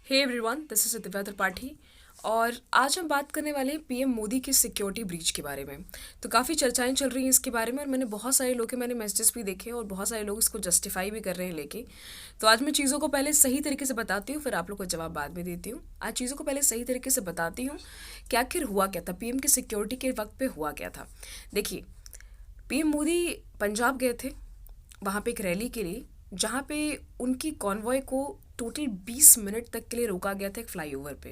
Hey everyone, this is Divya Tripathi. और आज हम बात करने वाले हैं पीएम मोदी की सिक्योरिटी ब्रीच के बारे में। तो काफ़ी चर्चाएं चल रही हैं इसके बारे में, और मैंने बहुत सारे लोग के मैंने मैसेजेस भी देखे और बहुत सारे लोग इसको जस्टिफाई भी कर रहे हैं लेके। तो आज मैं चीज़ों को पहले सही तरीके से बताती हूँ, फिर आप लोग को जवाब बाद में देती हूँ। आज चीज़ों को पहले सही तरीके से बताती हूँ कि आखिर हुआ क्या था, पीएम की सिक्योरिटी के वक्त पे हुआ क्या था। देखिए, पीएम मोदी पंजाब गए थे, वहाँ पे एक रैली के लिए, जहाँ पे उनकी कॉन्वॉय को टोटल 20 मिनट तक के लिए रोका गया था एक फ्लाईओवर पे।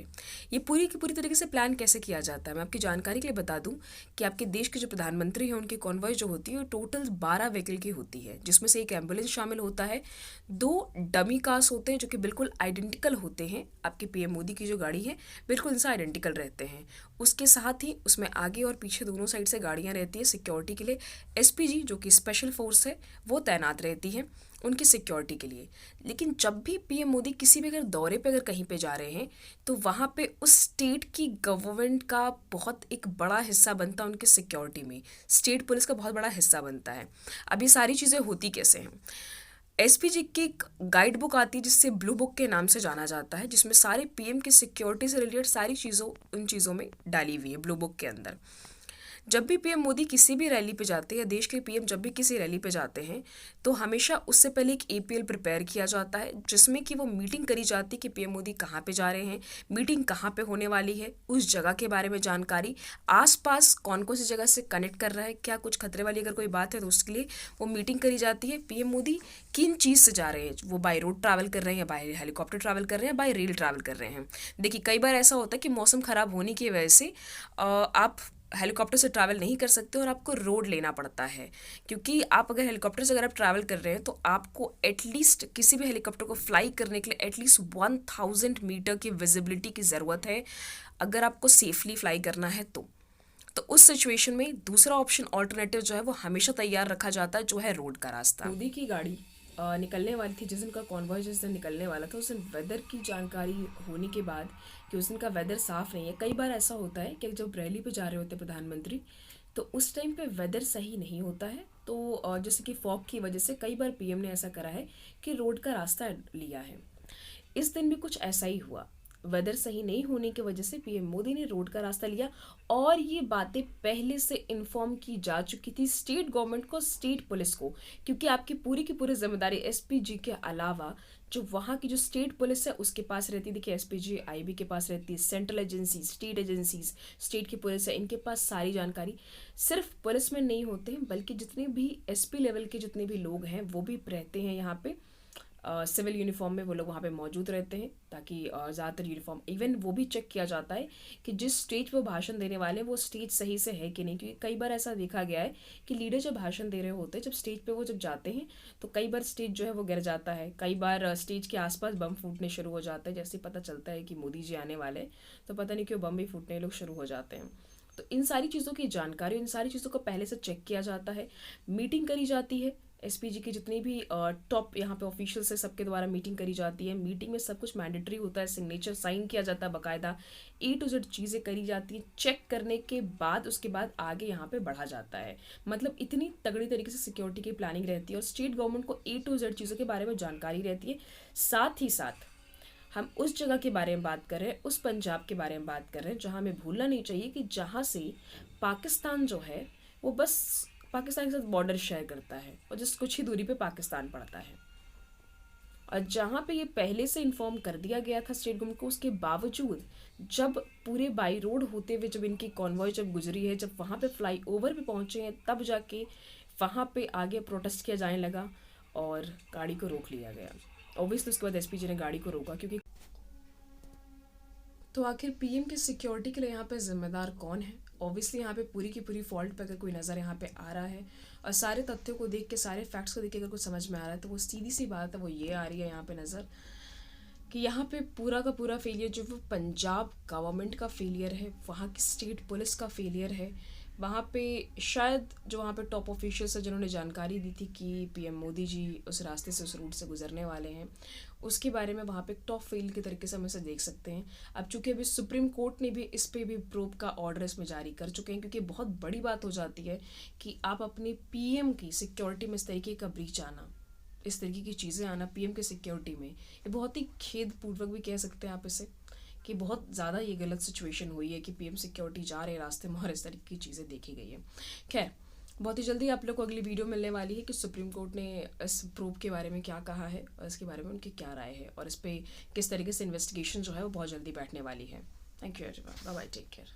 ये पूरी की पूरी तरीके से प्लान कैसे किया जाता है, मैं आपकी जानकारी के लिए बता दूं कि आपके देश के जो प्रधानमंत्री हैं उनकी कॉन्वॉय जो होती है वो टोटल 12 व्हीकल की होती है, जिसमें से एक एम्बुलेंस शामिल होता है, 2 डमी कार्स होते हैं जो कि बिल्कुल आइडेंटिकल होते हैं। आपके पीएम मोदी की जो गाड़ी है बिल्कुल इनसे आइडेंटिकल रहते हैं। उसके साथ ही उसमें आगे और पीछे दोनों साइड से गाड़ियाँ रहती है सिक्योरिटी के लिए। एसपीजी जो कि स्पेशल फोर्स है वो तैनात रहती है उनकी सिक्योरिटी के लिए। लेकिन जब भी पीएम मोदी किसी भी अगर दौरे पे अगर कहीं पे जा रहे हैं, तो वहाँ पे उस स्टेट की गवर्नमेंट का बहुत एक बड़ा हिस्सा बनता है उनकी सिक्योरिटी में। स्टेट पुलिस का बहुत बड़ा हिस्सा बनता है। अब ये सारी चीज़ें होती कैसे हैं? एसपीजी की एक गाइड बुक आती है जिससे ब्लू बुक के नाम से जाना जाता है, जिसमें सारे पीएम की सिक्योरिटी से रिलेटेड सारी चीज़ों उन चीज़ों में डाली हुई है ब्लू बुक के अंदर। जब भी पीएम मोदी किसी भी रैली पे जाते हैं या देश के पीएम जब भी किसी रैली पे जाते हैं, तो हमेशा उससे पहले एक एपीएल प्रिपेयर किया जाता है, जिसमें कि वो मीटिंग करी जाती है कि पीएम मोदी कहाँ पे जा रहे हैं, मीटिंग कहाँ पे होने वाली है, उस जगह के बारे में जानकारी, आसपास कौन कौन सी जगह से कनेक्ट कर रहा है, क्या कुछ खतरे वाली अगर कोई बात है तो उसके लिए वो मीटिंग करी जाती है। पीएम मोदी किन चीज़ से जा रहे हैं, वो बाय रोड ट्रैवल कर रहे हैं या बाय हेलीकॉप्टर ट्रैवल कर रहे हैं, बाय रेल ट्रैवल कर रहे हैं। देखिए, कई बार ऐसा होता है कि मौसम ख़राब होने की वजह से आप हेलीकॉप्टर से ट्रैवल नहीं कर सकते और आपको रोड लेना पड़ता है। क्योंकि आप अगर हेलीकॉप्टर से अगर आप ट्रैवल कर रहे हैं तो आपको एटलीस्ट किसी भी हेलीकॉप्टर को फ्लाई करने के लिए एटलीस्ट 1000 मीटर की विजिबिलिटी की ज़रूरत है, अगर आपको सेफली फ्लाई करना है तो उस सिचुएशन में दूसरा ऑप्शन ऑल्टरनेटिव जो है वो हमेशा तैयार रखा जाता है, जो है रोड का रास्ता। मोदी की गाड़ी निकलने वाली थी, जिस दिन का कॉन्वॉय जिस दिन निकलने वाला था उस दिन वेदर की जानकारी होने के बाद कि उस दिन का वेदर साफ़ नहीं है। कई बार ऐसा होता है कि जब रैली पे जा रहे होते प्रधानमंत्री, तो उस टाइम पे वेदर सही नहीं होता है, तो जैसे कि फॉग की वजह से कई बार पीएम ने ऐसा करा है कि रोड का रास्ता लिया है। इस दिन भी कुछ ऐसा ही हुआ। वेदर सही नहीं होने की वजह से पीएम मोदी ने रोड का रास्ता लिया, और ये बातें पहले से इन्फॉर्म की जा चुकी थी स्टेट गवर्नमेंट को, स्टेट पुलिस को। क्योंकि आपकी पूरी की पूरी जिम्मेदारी एसपीजी के अलावा जो वहाँ की जो स्टेट पुलिस है उसके पास रहती है। देखिए, एसपीजी आईबी के पास रहती है, सेंट्रल एजेंसीज, स्टेट की पुलिस है, इनके पास सारी जानकारी। सिर्फ पुलिस में नहीं होते हैं, बल्कि जितने भी एसपी लेवल के जितने भी लोग हैं वो भी रहते हैं यहाँ पे। सिविल यूनिफॉर्म में वो लोग वहाँ पे मौजूद रहते हैं, ताकि ज़्यादातर यूनिफॉर्म, इवन वो भी चेक किया जाता है कि जिस स्टेज पर भाषण देने वाले हैं वो स्टेज सही से है कि नहीं। क्योंकि कई बार ऐसा देखा गया है कि लीडर जब भाषण दे रहे होते हैं, जब स्टेज पे वो जब जाते हैं तो कई बार स्टेज जो है वो गिर जाता है, कई बार स्टेज के आसपास बम फूटने शुरू हो जाते हैं। जैसे पता चलता है कि मोदी जी आने वाले हैं तो पता नहीं क्यों बम भी फूटने लोग शुरू हो जाते हैं। तो इन सारी चीज़ों की जानकारी, इन सारी चीज़ों को पहले से चेक किया जाता है, मीटिंग करी जाती है। एसपीजी की जितनी भी टॉप यहाँ पे ऑफिशियल्स है सबके द्वारा मीटिंग करी जाती है। मीटिंग में सब कुछ मैंडेटरी होता है, सिग्नेचर साइन किया जाता है, बाकायदा A to Z चीज़ें करी जाती हैं। चेक करने के बाद उसके बाद आगे यहाँ पे बढ़ा जाता है। मतलब इतनी तगड़ी तरीके से सिक्योरिटी की प्लानिंग रहती है और स्टेट गवर्नमेंट को A to Z चीज़ों के बारे में जानकारी रहती है। साथ ही साथ हम उस जगह के बारे में बात कर रहे हैं, उस पंजाब के बारे में बात कर रहे हैं, जहाँ हमें भूलना नहीं चाहिए कि जहाँ से पाकिस्तान जो है वो बस पाकिस्तान के साथ बॉर्डर शेयर करता है और जिस कुछ ही दूरी पे पाकिस्तान पड़ता है। और जहाँ पे ये पहले से इन्फॉर्म कर दिया गया था स्टेट गवर्नमेंट को, उसके बावजूद जब पूरे बाई रोड होते हुए जब इनकी कॉन्वॉय जब गुजरी है, जब वहाँ पे फ्लाई ओवर पे पहुँचे हैं, तब जाके वहाँ पे आगे प्रोटेस्ट किया जाने लगा और गाड़ी को रोक लिया गया। ऑब्वियसली उसके बाद एसपीजी ने गाड़ी को रोका, क्योंकि तो आखिर पीएम की सिक्योरिटी के लिए यहाँ पे जिम्मेदार कौन है? ऑब्वियसली यहाँ पे पूरी की पूरी फॉल्ट पे अगर कोई नज़र यहाँ पे आ रहा है और सारे तथ्यों को देख के, सारे फैक्ट्स को देख के अगर कुछ समझ में आ रहा है, तो वो सीधी सी बात है, वो ये आ रही है यहाँ पे नज़र कि यहाँ पे पूरा का पूरा फेलियर जो वो पंजाब गवर्नमेंट का फेलियर है, वहाँ की स्टेट पुलिस का फेलियर है। वहाँ पे शायद जो वहाँ पे टॉप ऑफिशियल्स है जिन्होंने जानकारी दी थी कि पीएम मोदी जी उस रास्ते से, उस रूट से गुजरने वाले हैं, उसके बारे में वहाँ पे टॉप फेल के तरीके से हम इसे देख सकते हैं। अब चूंकि अभी सुप्रीम कोर्ट ने भी इस पे भी प्रोब का ऑर्डर इसमें जारी कर चुके हैं, क्योंकि बहुत बड़ी बात हो जाती है कि आप अपने पीएम की सिक्योरिटी में इस तरीके का ब्रीच आना, इस तरीके की चीज़ें आना पीएम के सिक्योरिटी में, ये बहुत ही खेदपूर्वक भी कह सकते हैं आप इसे, कि बहुत ज़्यादा ये गलत सिचुएशन हुई है कि पीएम सिक्योरिटी जा रहे रास्ते में और इस तरीके की चीज़ें देखी गई है। खैर, बहुत ही जल्दी आप लोग को अगली वीडियो मिलने वाली है कि सुप्रीम कोर्ट ने इस प्रूफ के बारे में क्या कहा है और इसके बारे में उनकी क्या राय है और इस पर किस तरीके से इन्वेस्टिगेशन जो है वो बहुत जल्दी बैठने वाली है। Thank you everyone, bye bye, take care.